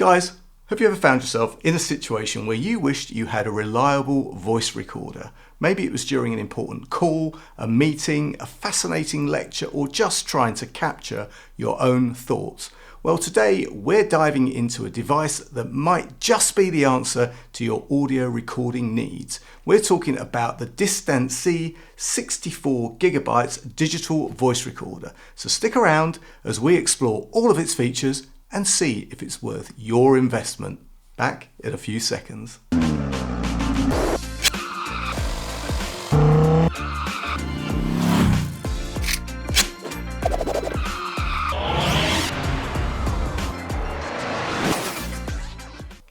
Guys, have you ever found yourself in a situation where you wished you had a reliable voice recorder? Maybe it was during an important call, a meeting, a fascinating lecture, or just trying to capture your own thoughts. Well, today we're diving into a device that might just be the answer to your audio recording needs. We're talking about the DISTANCEE 64GB digital voice recorder. So stick around as we explore all of its features and see if it's worth your investment. Back in a few seconds.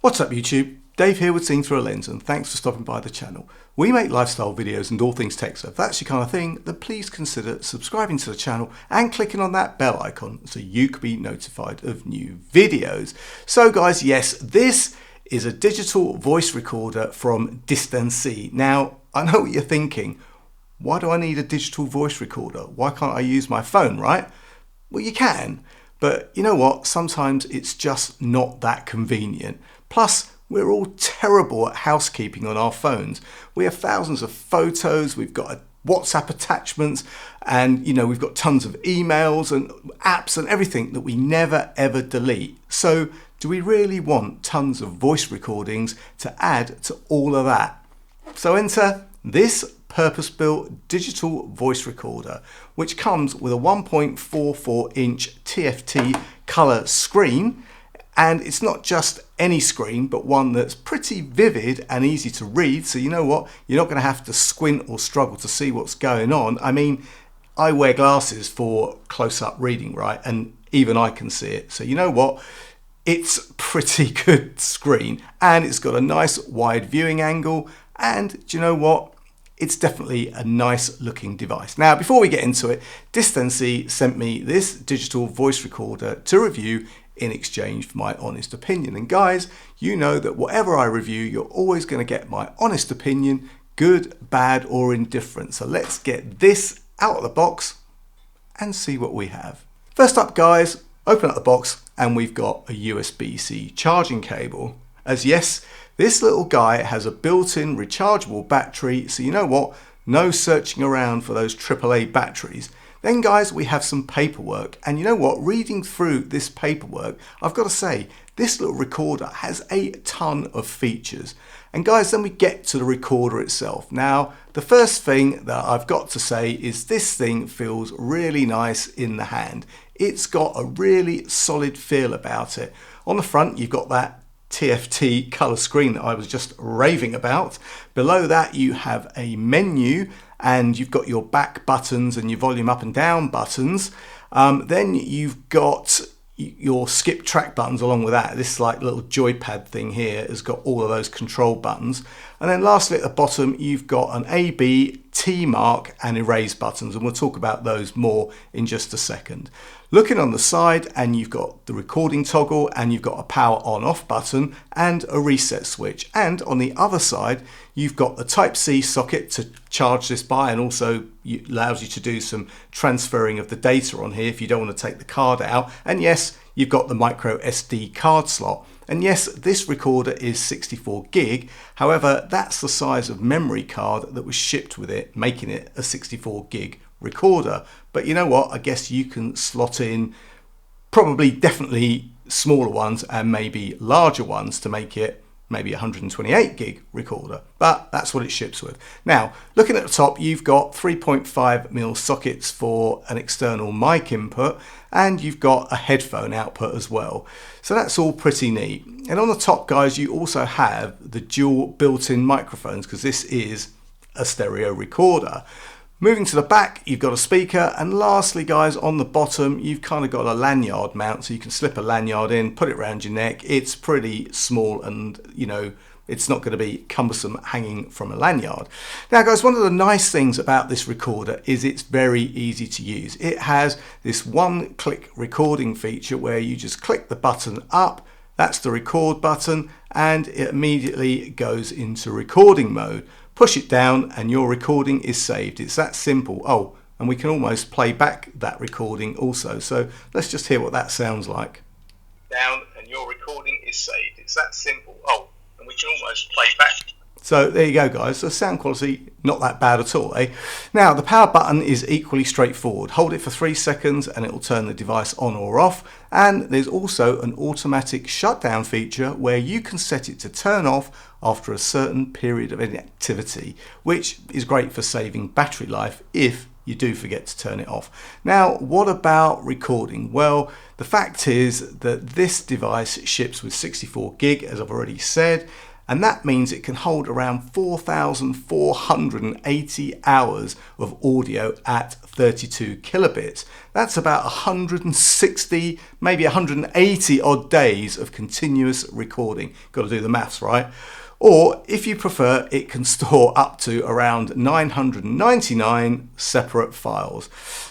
What's up YouTube? Dave here with Seeing Through a Lens, and thanks for stopping by the channel. We make lifestyle videos and all things tech, so if that's your kind of thing, then please consider subscribing to the channel and clicking on that bell icon so you can be notified of new videos. So guys, yes, this is a digital voice recorder from DISTANCEE. Now, I know what you're thinking. Why do I need a digital voice recorder? Why can't I use my phone, right? Well, you can, but you know what? Sometimes it's just not that convenient. Plus, we're all terrible at housekeeping on our phones. We have thousands of photos, we've got WhatsApp attachments, and we've got tons of emails and apps and everything that we never ever delete. So do we really want tons of voice recordings to add to all of that? So enter this purpose-built digital voice recorder, which comes with a 1.44-inch TFT color screen. And it's not just any screen, but one that's pretty vivid and easy to read. So you know what? You're not going to have to squint or struggle to see what's going on. I mean, I wear glasses for close-up reading, right? And even I can see it. So you know what? It's a pretty good screen. And it's got a nice wide viewing angle. And do you know what? It's definitely a nice looking device. Now, before we get into it, DISTANCEE sent me this digital voice recorder to review in exchange for my honest opinion. And guys, you know that whatever I review, you're always going to get my honest opinion, good, bad, or indifferent. So let's get this out of the box and see what we have. First up, guys, open up the box and we've got a USB-C charging cable. As yes, this little guy has a built-in rechargeable battery. So you know what? No searching around for those AAA batteries. Then guys, we have some paperwork, and you know what, reading through this paperwork, I've got to say, this little recorder has a ton of features. And guys, then we get to the recorder itself. Now, the first thing that I've got to say is this thing feels really nice in the hand. It's got a really solid feel about it. On the front, you've got that TFT color screen that I was just raving about. Below that, you have a menu, and you've got your back buttons and your volume up and down buttons. Then you've got your skip track buttons along with that. This like little joypad thing here has got all of those control buttons. And then lastly at the bottom, you've got an A, B, T mark and erase buttons, and we'll talk about those more in just a second. Looking on the side, and you've got the recording toggle, and you've got a power on off button and a reset switch. And on the other side, you've got the Type-C socket to charge this by, and also allows you to do some transferring of the data on here if you don't want to take the card out. And yes, you've got the microSD card slot. And yes, this recorder is 64 gig. However, that's the size of memory card that was shipped with it, making it a 64 gig recorder. But you know what? I guess you can slot in probably definitely smaller ones and maybe larger ones to make it maybe 128 gig recorder, but that's what it ships with. Now, looking at the top, you've got 3.5mm sockets for an external mic input, and you've got a headphone output as well. So that's all pretty neat. And on the top, guys, you also have the dual built-in microphones, because this is a stereo recorder. Moving to the back, you've got a speaker, and lastly, guys, on the bottom, you've kind of got a lanyard mount, so you can slip a lanyard in, put it around your neck. It's pretty small, and it's not going to be cumbersome hanging from a lanyard. Now, guys, one of the nice things about this recorder is it's very easy to use. It has this one-click recording feature where you just click the button up, that's the record button, and it immediately goes into recording mode. Push it down and your recording is saved. It's that simple. Oh, and we can almost play back that recording also. So let's just hear what that sounds like. Down and your recording is saved. It's that simple. Oh, and we can almost play back. So there you go, guys. The sound quality, not that bad at all, eh? Now, the power button is equally straightforward. Hold it for 3 seconds and it will turn the device on or off. And there's also an automatic shutdown feature where you can set it to turn off after a certain period of inactivity, which is great for saving battery life if you do forget to turn it off. Now, what about recording? Well, the fact is that this device ships with 64 gig, as I've already said, and that means it can hold around 4,480 hours of audio at 32 kilobits. That's about 160, maybe 180 odd days of continuous recording. Got to do the maths, right? Or if you prefer, it can store up to around 999 separate files.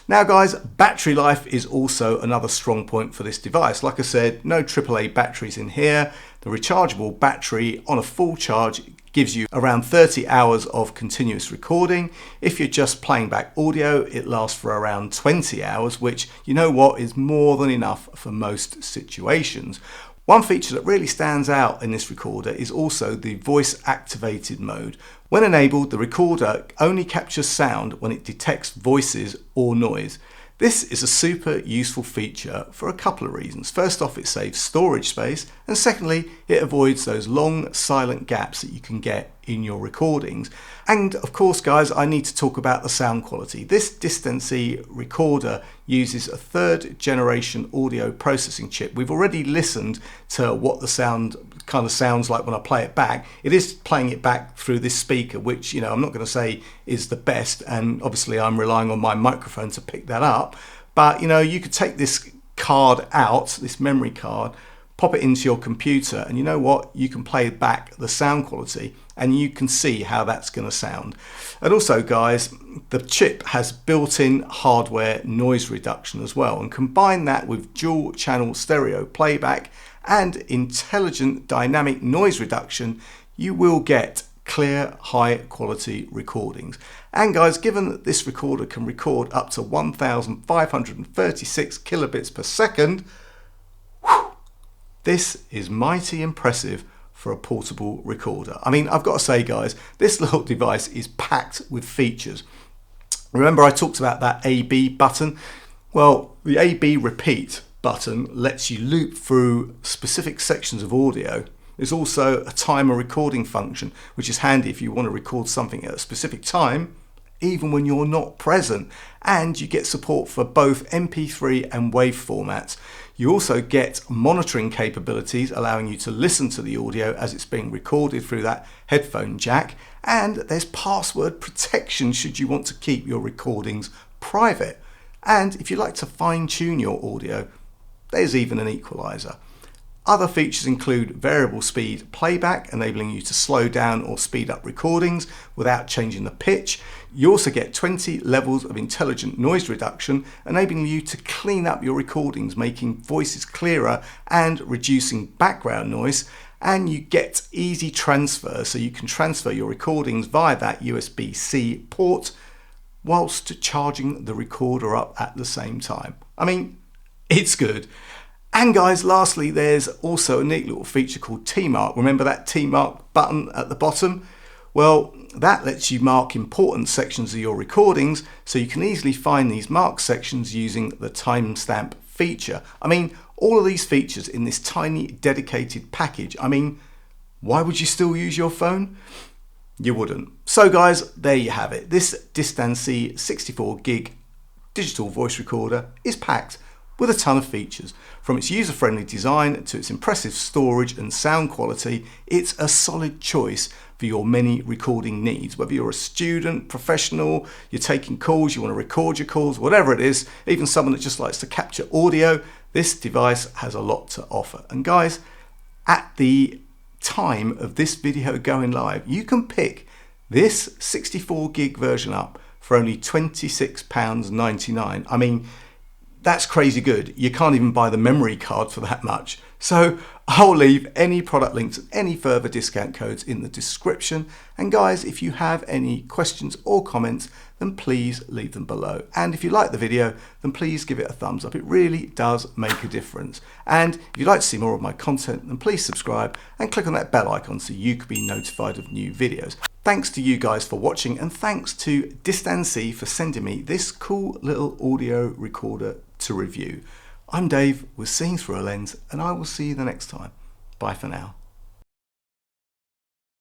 Now guys, battery life is also another strong point for this device. Like I said, no AAA batteries in here. The rechargeable battery on a full charge gives you around 30 hours of continuous recording. If you're just playing back audio, it lasts for around 20 hours, which, you know what, is more than enough for most situations. One feature that really stands out in this recorder is also the voice activated mode. When enabled, the recorder only captures sound when it detects voices or noise. This is a super useful feature for a couple of reasons. First off, it saves storage space, and secondly, it avoids those long silent gaps that you can get in your recordings. And of course, guys, I need to talk about the sound quality. This DISTANCEE recorder uses a 3rd generation audio processing chip. We've already listened to what the sound kind of sounds like when I play it back. It is playing it back through this speaker, which, you know, I'm not going to say is the best, and obviously I'm relying on my microphone to pick that up. But, you know, you could take this card out, this memory card, pop it into your computer, and you know what? You can play back the sound quality and you can see how that's going to sound. And also, guys, the chip has built-in hardware noise reduction as well, and combine that with dual channel stereo playback and intelligent dynamic noise reduction, you will get clear, high quality recordings. And guys, given that this recorder can record up to 1,536 kilobits per second, this is mighty impressive for a portable recorder. I mean, I've got to say, guys, this little device is packed with features. Remember I talked about that AB button? Well, the AB repeat button lets you loop through specific sections of audio. There's also a timer recording function, which is handy if you want to record something at a specific time, even when you're not present. And you get support for both MP3 and WAV formats. You also get monitoring capabilities, allowing you to listen to the audio as it's being recorded through that headphone jack. And there's password protection should you want to keep your recordings private. And if you like to fine-tune your audio, there's even an equalizer. Other features include variable speed playback, enabling you to slow down or speed up recordings without changing the pitch. You also get 20 levels of intelligent noise reduction, enabling you to clean up your recordings, making voices clearer and reducing background noise. And you get easy transfer, so you can transfer your recordings via that USB-C port whilst charging the recorder up at the same time. I mean, it's good. And guys, lastly, there's also a neat little feature called T-Mark. Remember that T-Mark button at the bottom? Well, that lets you mark important sections of your recordings, so you can easily find these marked sections using the timestamp feature. I mean, all of these features in this tiny dedicated package. I mean, why would you still use your phone? You wouldn't. So guys, there you have it. This DISTANCEE 64GB digital voice recorder is packed with a ton of features. From its user-friendly design to its impressive storage and sound quality, it's a solid choice for your many recording needs. Whether you're a student, professional, you're taking calls, you want to record your calls, whatever it is, even someone that just likes to capture audio, this device has a lot to offer. And guys, at the time of this video going live, you can pick this 64GB version up for only £26.99. I mean, that's crazy good. You can't even buy the memory card for that much. So I'll leave any product links and any further discount codes in the description. And guys, if you have any questions or comments, then please leave them below. And if you like the video, then please give it a thumbs up. It really does make a difference. And if you'd like to see more of my content, then please subscribe and click on that bell icon so you can be notified of new videos. Thanks to you guys for watching, and thanks to DISTANCEE for sending me this cool little audio recorder to review. I'm Dave with Seeing Through a Lens, and I will see you the next time. Bye for now.